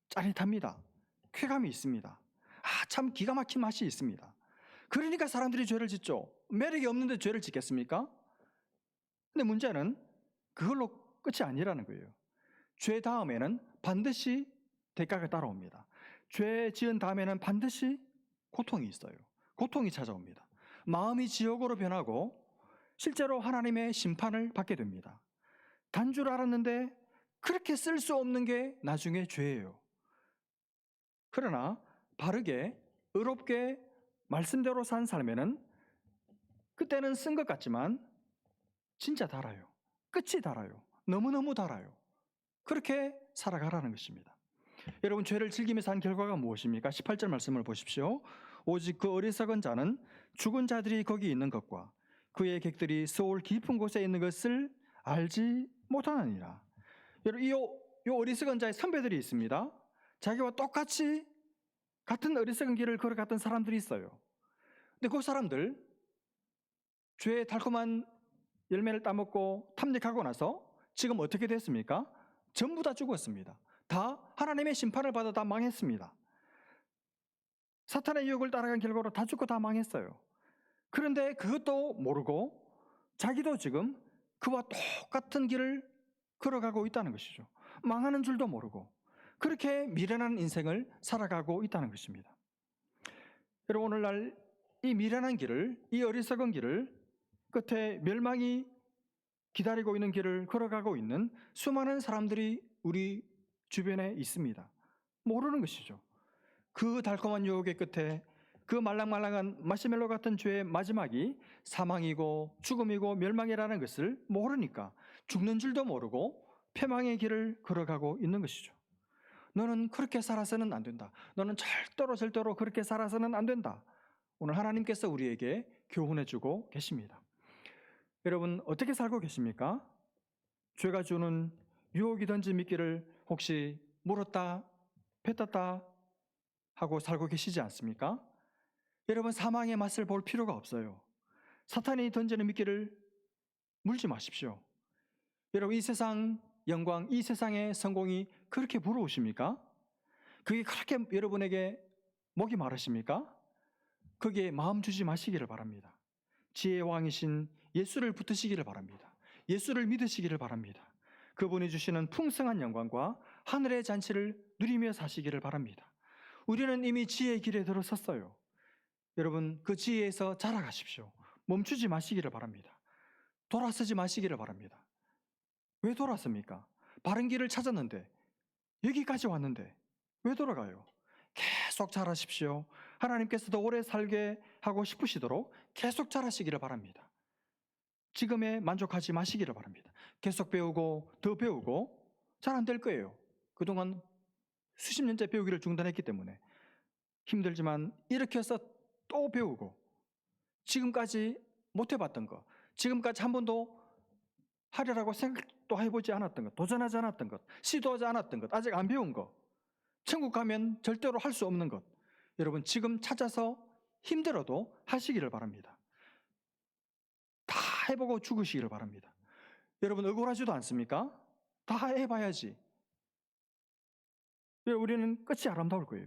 짜릿합니다. 쾌감이 있습니다. 참 기가 막힌 맛이 있습니다. 그러니까 사람들이 죄를 짓죠. 매력이 없는데 죄를 짓겠습니까? 근데 문제는 그걸로 끝이 아니라는 거예요. 죄 다음에는 반드시 대가가 따라옵니다. 죄 지은 다음에는 반드시 고통이 있어요. 고통이 찾아옵니다. 마음이 지옥으로 변하고 실제로 하나님의 심판을 받게 됩니다. 단 줄 알았는데 그렇게 쓸 수 없는 게 나중에 죄예요. 그러나 바르게 의롭게 말씀대로 산 삶에는 그때는 쓴 것 같지만 진짜 달아요. 끝이 달아요. 너무너무 달아요. 그렇게 살아가라는 것입니다. 여러분, 죄를 즐기며 산 결과가 무엇입니까? 18절 말씀을 보십시오. 오직 그 어리석은 자는 죽은 자들이 거기 있는 것과 그의 객들이 서울 깊은 곳에 있는 것을 알지 못하느니라. 여러분, 이 어리석은 자의 선배들이 있습니다. 자기와 똑같이 같은 어리석은 길을 걸어갔던 사람들이 있어요. 근데 그 사람들 죄의 달콤한 열매를 따먹고 탐닉하고 나서 지금 어떻게 됐습니까? 전부 다 죽었습니다. 다 하나님의 심판을 받아 다 망했습니다. 사탄의 유혹을 따라간 결과로 다 죽고 다 망했어요. 그런데 그것도 모르고 자기도 지금 그와 똑같은 길을 걸어가고 있다는 것이죠. 망하는 줄도 모르고 그렇게 미련한 인생을 살아가고 있다는 것입니다. 여러분, 오늘날 이 미련한 길을, 이 어리석은 길을 끝에 멸망이 기다리고 있는 길을 걸어가고 있는 수많은 사람들이 우리 주변에 있습니다. 모르는 것이죠. 그 달콤한 유혹의 끝에 그 말랑말랑한 마시멜로 같은 죄의 마지막이 사망이고 죽음이고 멸망이라는 것을 모르니까 죽는 줄도 모르고 패망의 길을 걸어가고 있는 것이죠. 너는 그렇게 살아서는 안 된다. 너는 절대로 그렇게 살아서는 안 된다. 오늘 하나님께서 우리에게 교훈해 주고 계십니다. 여러분, 어떻게 살고 계십니까? 죄가 주는 유혹이 던진 미끼를 혹시 물었다, 뱉었다 하고 살고 계시지 않습니까? 여러분, 사망의 맛을 볼 필요가 없어요. 사탄이 던지는 미끼를 물지 마십시오. 여러분, 이 세상 영광, 이 세상의 성공이 그렇게 부러우십니까? 그게 그렇게 여러분에게 목이 마르십니까? 거기에 마음 주지 마시기를 바랍니다. 지혜의 왕이신 예수를 붙드시기를 바랍니다. 예수를 믿으시기를 바랍니다. 그분이 주시는 풍성한 영광과 하늘의 잔치를 누리며 사시기를 바랍니다. 우리는 이미 지혜의 길에 들어섰어요. 여러분, 그 지혜에서 자라가십시오. 멈추지 마시기를 바랍니다. 돌아서지 마시기를 바랍니다. 왜 돌았습니까? 바른 길을 찾았는데, 여기까지 왔는데 왜 돌아가요? 계속 자라십시오. 하나님께서도 오래 살게 하고 싶으시도록 계속 자라시기를 바랍니다. 지금에 만족하지 마시기를 바랍니다. 계속 배우고 더 배우고 잘 안 될 거예요. 그동안 수십 년째 배우기를 중단했기 때문에 힘들지만 이렇게 해서 또 배우고 지금까지 못 해봤던 것, 지금까지 한 번도 하려고 생각도 해보지 않았던 것, 도전하지 않았던 것, 시도하지 않았던 것, 아직 안 배운 것, 천국 가면 절대로 할 수 없는 것, 여러분 지금 찾아서 힘들어도 하시기를 바랍니다. 다 해보고 죽으시기를 바랍니다. 여러분, 억울하지도 않습니까? 다 해봐야지. 우리는 끝이 아름다울 거예요.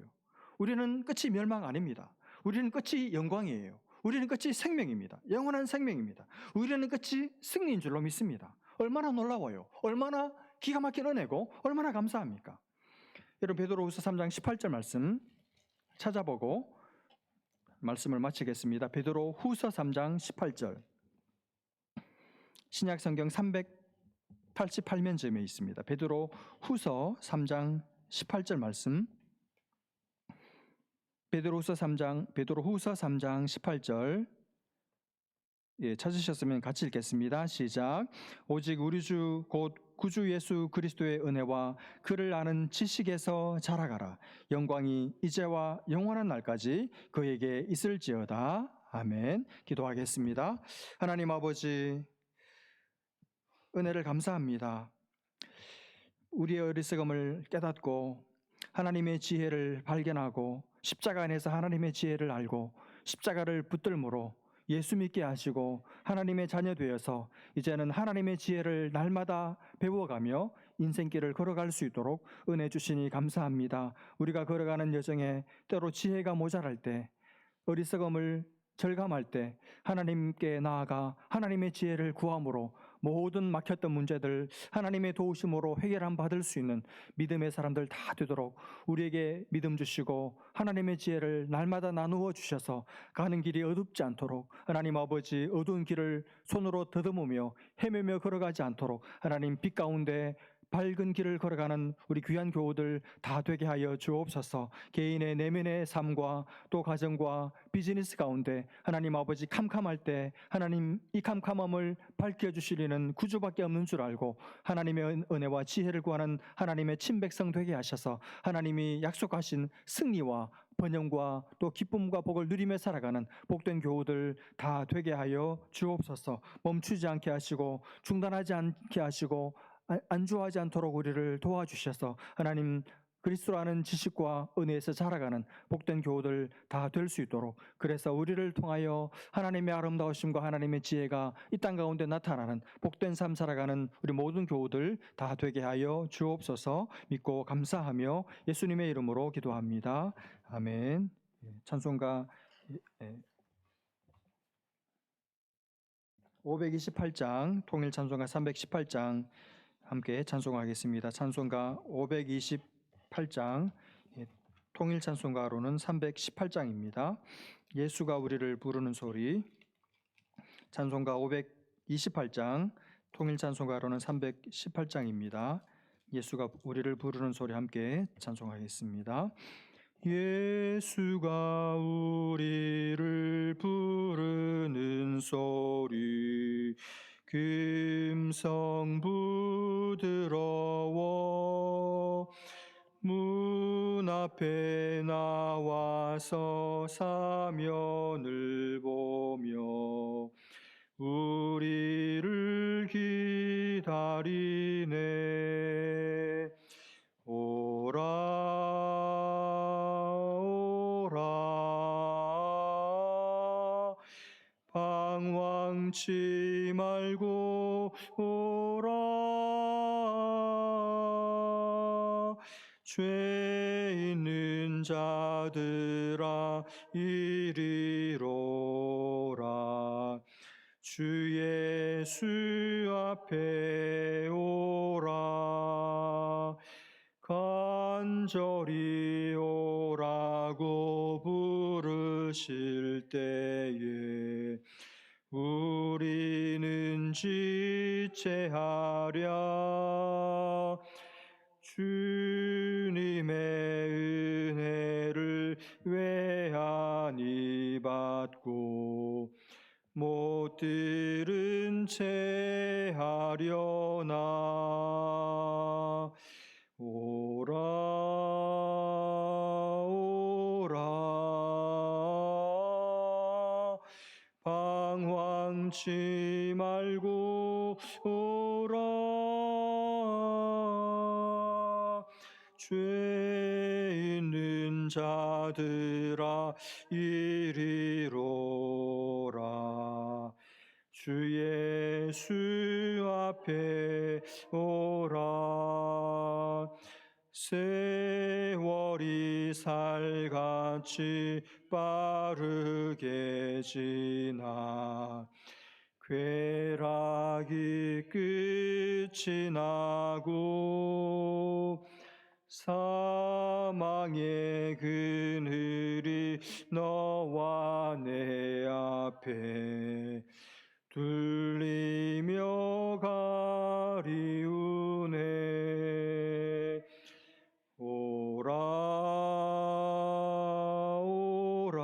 우리는 끝이 멸망 아닙니다. 우리는 끝이 영광이에요. 우리는 끝이 생명입니다. 영원한 생명입니다. 우리는 끝이 승리인 줄로 믿습니다. 얼마나 놀라워요. 얼마나 기가 막힌 은혜고 얼마나 감사합니까? 여러분, 베드로후서 3장 18절 말씀 찾아보고 말씀을 마치겠습니다. 베드로후서 3장 18절, 신약 성경 388면점에 있습니다. 베드로후서 3장 18절 말씀, 베드로후서 3장 18절, 찾으셨으면 같이 읽겠습니다. 시작. 오직 우리 주 곧 구주 예수 그리스도의 은혜와 그를 아는 지식에서 자라가라. 영광이 이제와 영원한 날까지 그에게 있을지어다. 아멘. 기도하겠습니다. 하나님 아버지, 은혜를 감사합니다. 우리의 어리석음을 깨닫고 하나님의 지혜를 발견하고 십자가 안에서 하나님의 지혜를 알고 십자가를 붙들므로 예수 믿게 하시고 하나님의 자녀 되어서 이제는 하나님의 지혜를 날마다 배워가며 인생길을 걸어갈 수 있도록 은혜 주시니 감사합니다. 우리가 걸어가는 여정에 때로 지혜가 모자랄 때, 어리석음을 절감할 때 하나님께 나아가 하나님의 지혜를 구함으로 모든 막혔던 문제들 하나님의 도우심으로 해결함 받을 수 있는 믿음의 사람들 다 되도록 우리에게 믿음 주시고 하나님의 지혜를 날마다 나누어 주셔서 가는 길이 어둡지 않도록 하나님 아버지 어두운 길을 손으로 더듬으며 헤매며 걸어가지 않도록 하나님 빛 가운데 밝은 길을 걸어가는 우리 귀한 교우들 다 되게 하여 주옵소서. 개인의 내면의 삶과 또 가정과 비즈니스 가운데 하나님 아버지 캄캄할 때 하나님 이 캄캄함을 밝혀주시리는 구주밖에 없는 줄 알고 하나님의 은혜와 지혜를 구하는 하나님의 친백성 되게 하셔서 하나님이 약속하신 승리와 번영과 또 기쁨과 복을 누리며 살아가는 복된 교우들 다 되게 하여 주옵소서. 멈추지 않게 하시고 중단하지 않게 하시고 안주하지 않도록 우리를 도와주셔서 하나님 그리스도로 아는 지식과 은혜에서 자라가는 복된 교우들 다 될 수 있도록, 그래서 우리를 통하여 하나님의 아름다우심과 하나님의 지혜가 이 땅 가운데 나타나는 복된 삶 살아가는 우리 모든 교우들 다 되게 하여 주옵소서. 믿고 감사하며 예수님의 이름으로 기도합니다. 아멘. 찬송가 528장, 통일 찬송가 318장 함께 찬송하겠습니다. 찬송가 528장, 통일 찬송가로는 318장입니다. 예수가 우리를 부르는 소리. 찬송가 528장, 통일 찬송가로는 318장입니다. 예수가 우리를 부르는 소리 함께 찬송하겠습니다. 예수가 우리를 부르는 소리 금성 부드러워 문 앞에 나와서 사면을 보며 우리를 기다리네. 오라 오라 방황치 말고 오라. 죄 있는 자들아 이리로라. 주 예수 앞에 오라. 간절히 오라고 부르실 때에 우리는 지체하랴. 주님의 은혜를 외아니 받고 못 들은 채 하려나. 오라 오라 방황치 말고 오라. 죄 있는 자들아 이리로라. 주 예수 앞에 오라. 세월이 살같이 빠르게 지나 쾌락이 끝이 나고 사망의 그늘이 너와 내 앞에 둘리며 가리우네. 오라 오라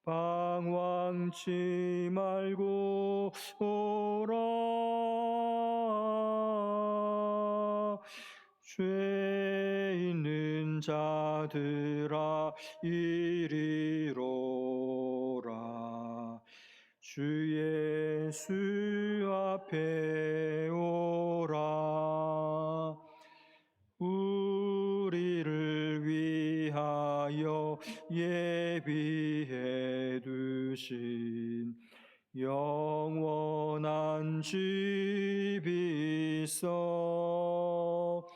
방황치 말고 오라. 죄 있는 자들아 이리로라. 주 예수 앞에 오라. 우리를 위하여 예비해 두신 영원한 집이 있어.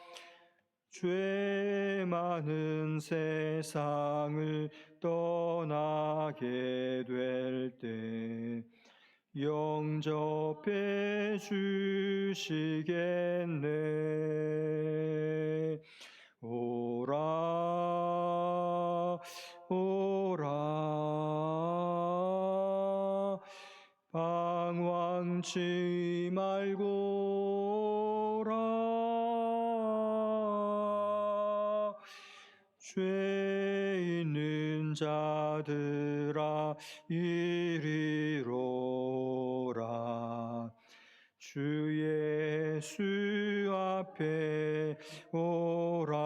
죄 많은 세상을 떠나게 될 때 영접해 주시겠네. 오라 오라 방황치 말고 오라. 죄 있는 자들아 이리로라. 주 예수 앞에 오라.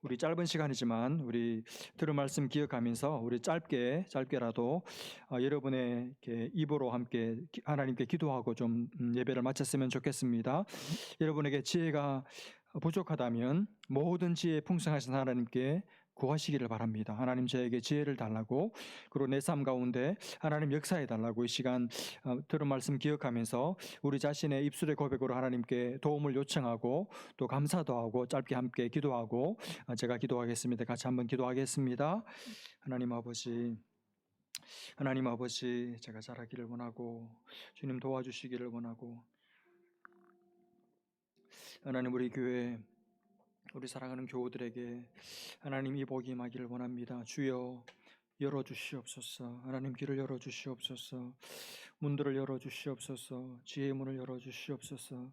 우리 짧은 시간이지만 우리 들은 말씀 기억하면서 우리 짧게라도 여러분의 이렇게 입으로 함께 하나님께 기도하고 좀 예배를 마쳤으면 좋겠습니다. 여러분에게 지혜가 부족하다면 모든 지혜에 풍성하신 하나님께 구하시기를 바랍니다. 하나님 저에게 지혜를 달라고, 그리고 내 삶 가운데 하나님 역사해 달라고 이 시간 들은 말씀 기억하면서 우리 자신의 입술의 고백으로 하나님께 도움을 요청하고 또 감사도 하고 짧게 함께 기도하고 제가 기도하겠습니다. 같이 한번 기도하겠습니다. 하나님 아버지, 제가 잘하기를 원하고 주님 도와주시기를 원하고, 하나님 우리 교회 우리 사랑하는 교우들에게 하나님 이 복이 임하기를 원합니다. 주여 열어주시옵소서. 하나님 길을 열어주시옵소서. 문들을 열어주시옵소서. 지혜의 문을 열어주시옵소서.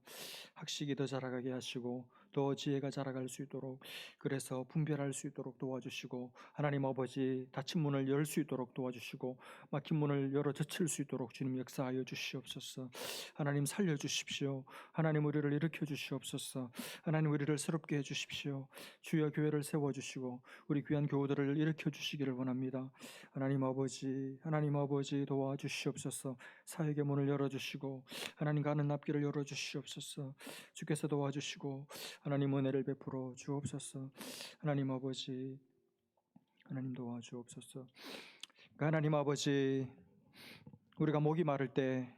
학식이 더 자라가게 하시고 더 지혜가 자라갈 수 있도록, 그래서 분별할 수 있도록 도와주시고, 하나님 아버지 닫힌 문을 열 수 있도록 도와주시고 막힌 문을 열어 젖힐 수 있도록 주님 역사하여 주시옵소서. 하나님 살려주십시오. 하나님 우리를 일으켜 주시옵소서. 하나님 우리를 새롭게 해주십시오. 주여 교회를 세워주시고 우리 귀한 교우들을 일으켜 주시기를 원합니다. 하나님 아버지 도와주시옵소서. 사역의 문을 열어주시고 하나님 가는 앞길을 열어주시옵소서. 주께서 도와주시고 하나님 은혜를 베풀어 주옵소서. 하나님 아버지 하나님 도와주옵소서. 하나님 아버지, 우리가 목이 마를 때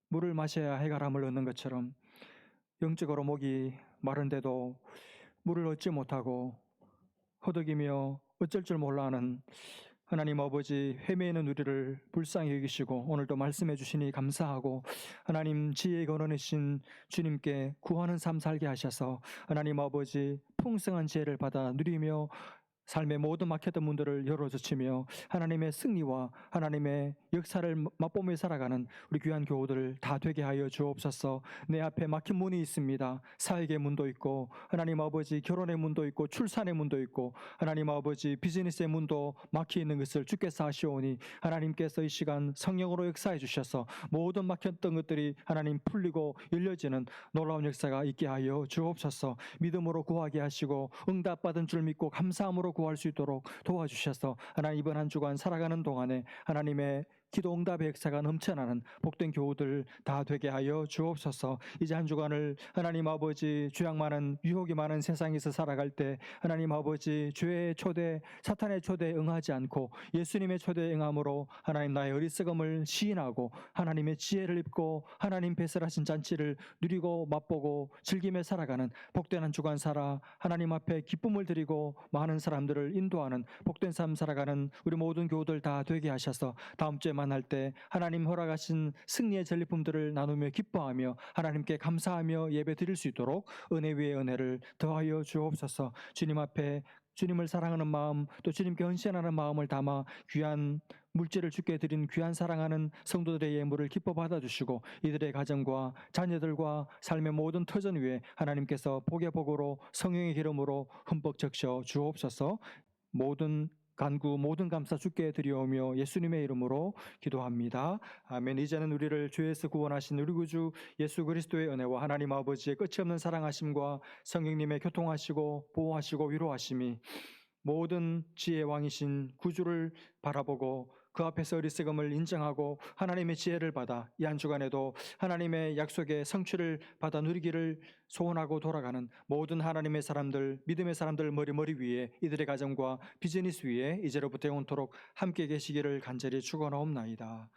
물을 마셔야 해가람을 얻는 것처럼 영적으로 목이 마른데도 물을 얻지 못하고 허덕이며 어쩔 줄 몰라 하는 하나님 아버지, 헤매는 우리를 불쌍히 여기시고 오늘도 말씀해 주시니 감사하고, 하나님 지혜의 근원이신 주님께 구하는 삶 살게 하셔서 하나님 아버지 풍성한 지혜를 받아 누리며 삶의 모든 막혔던 문들을 열어젖히며 하나님의 승리와 하나님의 역사를 맛보며 살아가는 우리 귀한 교우들 다 되게 하여 주옵소서. 내 앞에 막힌 문이 있습니다. 사역의 문도 있고 하나님 아버지 결혼의 문도 있고 출산의 문도 있고 하나님 아버지 비즈니스의 문도 막혀 있는 것을 주께서 아시오니 하나님께서 이 시간 성령으로 역사해 주셔서 모든 막혔던 것들이 하나님 풀리고 열려지는 놀라운 역사가 있게 하여 주옵소서. 믿음으로 구하게 하시고 응답받은 줄 믿고 감사함으로 구할 수 있도록 도와주셔서 하나님 이번 한 주간 살아가는 동안에 하나님의 기도 응답의 역사가 넘쳐나는 복된 교우들 다 되게 하여 주옵소서. 이제 한 주간을 하나님 아버지 죄악 많은 유혹이 많은 세상에서 살아갈 때 하나님 아버지 죄의 초대 사탄의 초대에 응하지 않고 예수님의 초대에 응함으로 하나님 나의 어리석음을 시인하고 하나님의 지혜를 입고 하나님 배설하신 잔치를 누리고 맛보고 즐기며 살아가는 복된 한 주간 살아 하나님 앞에 기쁨을 드리고 많은 사람들을 인도하는 복된 삶 살아가는 우리 모든 교우들 다 되게 하셔서 다음 주에 만날 때 하나님 허락하신 승리의 전리품들을 나누며 기뻐하며 하나님께 감사하며 예배 드릴 수 있도록 은혜 위에 은혜를 더하여 주옵소서. 주님 앞에 주님을 사랑하는 마음 또 주님께 헌신하는 마음을 담아 귀한 물질을 주께 드린 귀한 사랑하는 성도들의 예물을 기뻐 받아주시고 이들의 가정과 자녀들과 삶의 모든 터전 위에 하나님께서 복의 복으로 성령의 기름으로 흠뻑 적셔 주옵소서. 모든 간구 모든 감사 주께 드리오며 예수님의 이름으로 기도합니다. 아멘. 이제는 우리를 죄에서 구원하신 우리 구주 예수 그리스도의 은혜와 하나님 아버지의 끝이 없는 사랑하심과 성령님의 교통하시고 보호하시고 위로하심이 모든 지혜의 왕이신 구주를 바라보고 그 앞에서 어리석음을 인정하고 하나님의 지혜를 받아 이 한 주간에도 하나님의 약속의 성취를 받아 누리기를 소원하고 돌아가는 모든 하나님의 사람들, 믿음의 사람들 머리 위에 이들의 가정과 비즈니스 위에 이제로부터 영원토록 함께 계시기를 간절히 축원하옵나이다.